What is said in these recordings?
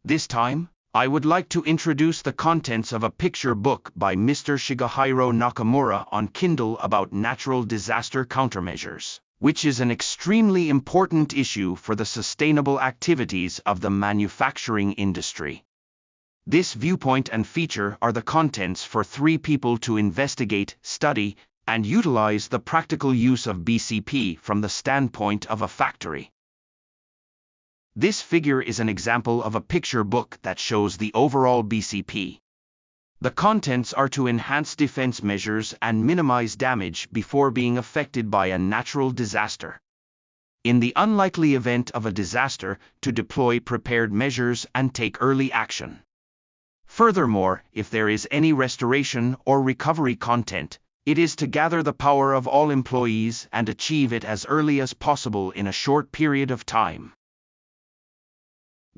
This time, I would like to introduce the contents of a picture book by Mr. Shigehiro Nakamura on Kindle about natural disaster countermeasures, which is an extremely important issue for the sustainable activities of the manufacturing industry. This viewpoint and feature are the contents for 3 people to investigate, study, and utilize the practical use of BCP from the standpoint of a factory. This figure is an example of a picture book that shows the overall BCP. The contents are to enhance defense measures and minimize damage before being affected by a natural disaster. In the unlikely event of a disaster, to deploy prepared measures and take early action. Furthermore, if there is any restoration or recovery content, it is to gather the power of all employees and achieve it as early as possible in a short period of time.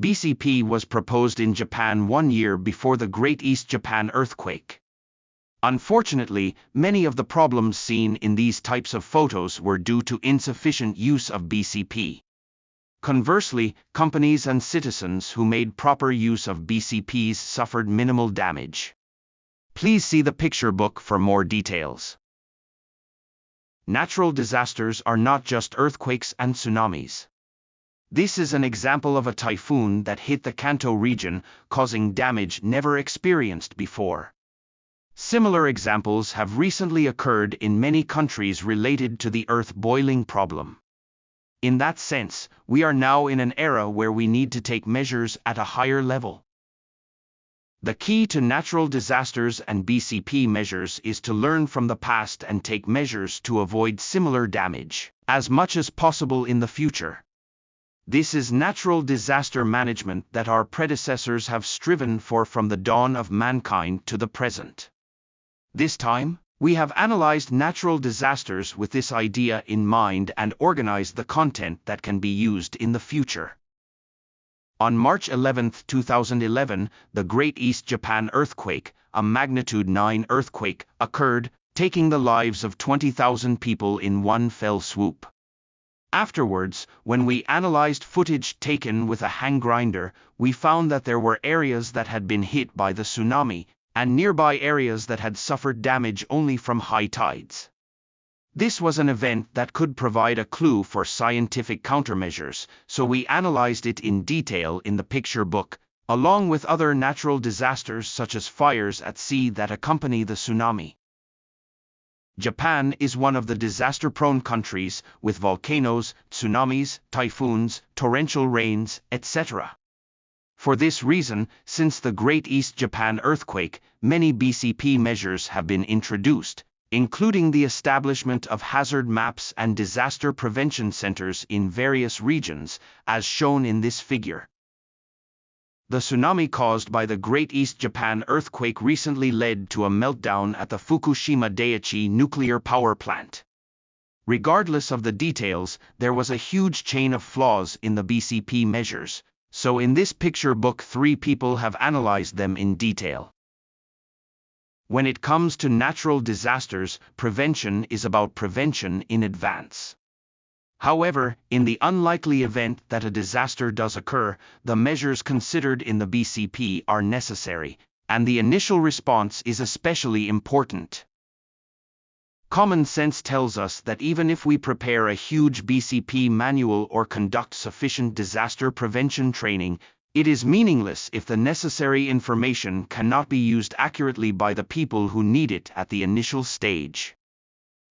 BCP was proposed in Japan 1 year before the Great East Japan earthquake. Unfortunately, many of the problems seen in these types of photos were due to insufficient use of BCP. Conversely, companies and citizens who made proper use of BCPs suffered minimal damage. Please see the picture book for more details. Natural disasters are not just earthquakes and tsunamis. This is an example of a typhoon that hit the Kanto region, causing damage never experienced before. Similar examples have recently occurred in many countries related to the earth boiling problem. In that sense, we are now in an era where we need to take measures at a higher level. The key to natural disasters and BCP measures is to learn from the past and take measures to avoid similar damage as much as possible in the future. This is natural disaster management that our predecessors have striven for from the dawn of mankind to the present. This time, we have analyzed natural disasters with this idea in mind and organized the content that can be used in the future. On March 11, 2011, the Great East Japan earthquake, a magnitude 9 earthquake, occurred, taking the lives of 20,000 people in one fell swoop. Afterwards, when we analyzed footage taken with a hand grinder, we found that there were areas that had been hit by the tsunami, and nearby areas that had suffered damage only from high tides. This was an event that could provide a clue for scientific countermeasures, so we analyzed it in detail in the picture book, along with other natural disasters such as fires at sea that accompany the tsunami. Japan is one of the disaster-prone countries, with volcanoes, tsunamis, typhoons, torrential rains, etc. For this reason, since the Great East Japan earthquake, many BCP measures have been introduced, including the establishment of hazard maps and disaster prevention centers in various regions, as shown in this figure. The tsunami caused by the Great East Japan earthquake recently led to a meltdown at the Fukushima Daiichi nuclear power plant. Regardless of the details, there was a huge chain of flaws in the BCP measures, so in this picture book 3 people have analyzed them in detail. When it comes to natural disasters, prevention is about prevention in advance. However, in the unlikely event that a disaster does occur, the measures considered in the BCP are necessary, and the initial response is especially important. Common sense tells us that even if we prepare a huge BCP manual or conduct sufficient disaster prevention training, it is meaningless if the necessary information cannot be used accurately by the people who need it at the initial stage.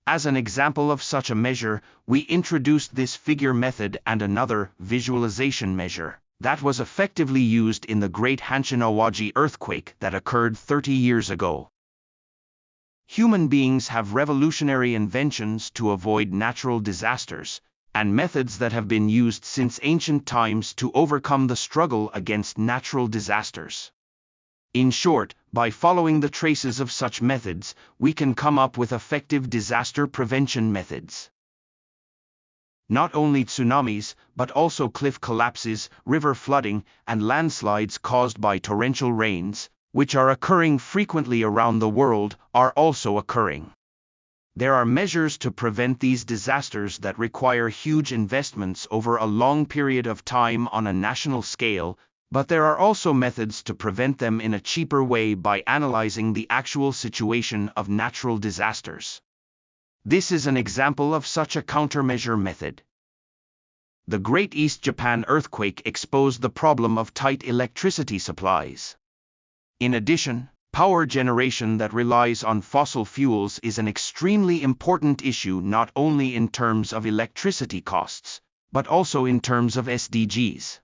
As an example of such a measure, we introduced this figure method and another, visualization measure, that was effectively used in the Great Hanshin-Awaji earthquake that occurred 30 years ago. Human beings have revolutionary inventions to avoid natural disasters, and methods that have been used since ancient times to overcome the struggle against natural disasters. In short, by following the traces of such methods, we can come up with effective disaster prevention methods. Not only tsunamis, but also cliff collapses, river flooding, and landslides caused by torrential rains, which are occurring frequently around the world, are also occurring. There are measures to prevent these disasters that require huge investments over a long period of time on a national scale, But there are also methods to prevent them in a cheaper way by analyzing the actual situation of natural disasters. This is an example of such a countermeasure method. The Great East Japan earthquake exposed the problem of tight electricity supplies. In addition, power generation that relies on fossil fuels is an extremely important issue not only in terms of electricity costs, but also in terms of SDGs.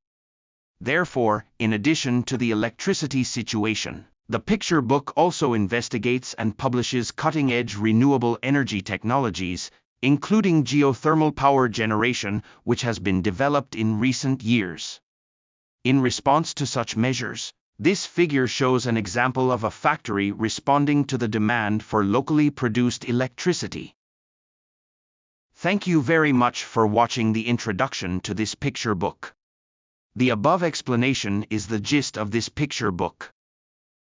Therefore, in addition to the electricity situation, the picture book also investigates and publishes cutting-edge renewable energy technologies, including geothermal power generation, which has been developed in recent years. In response to such measures, this figure shows an example of a factory responding to the demand for locally produced electricity. Thank you very much for watching the introduction to this picture book. The above explanation is the gist of this picture book.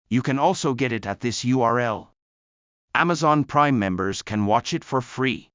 You can also get it at this URL. Amazon Prime members can watch it for free.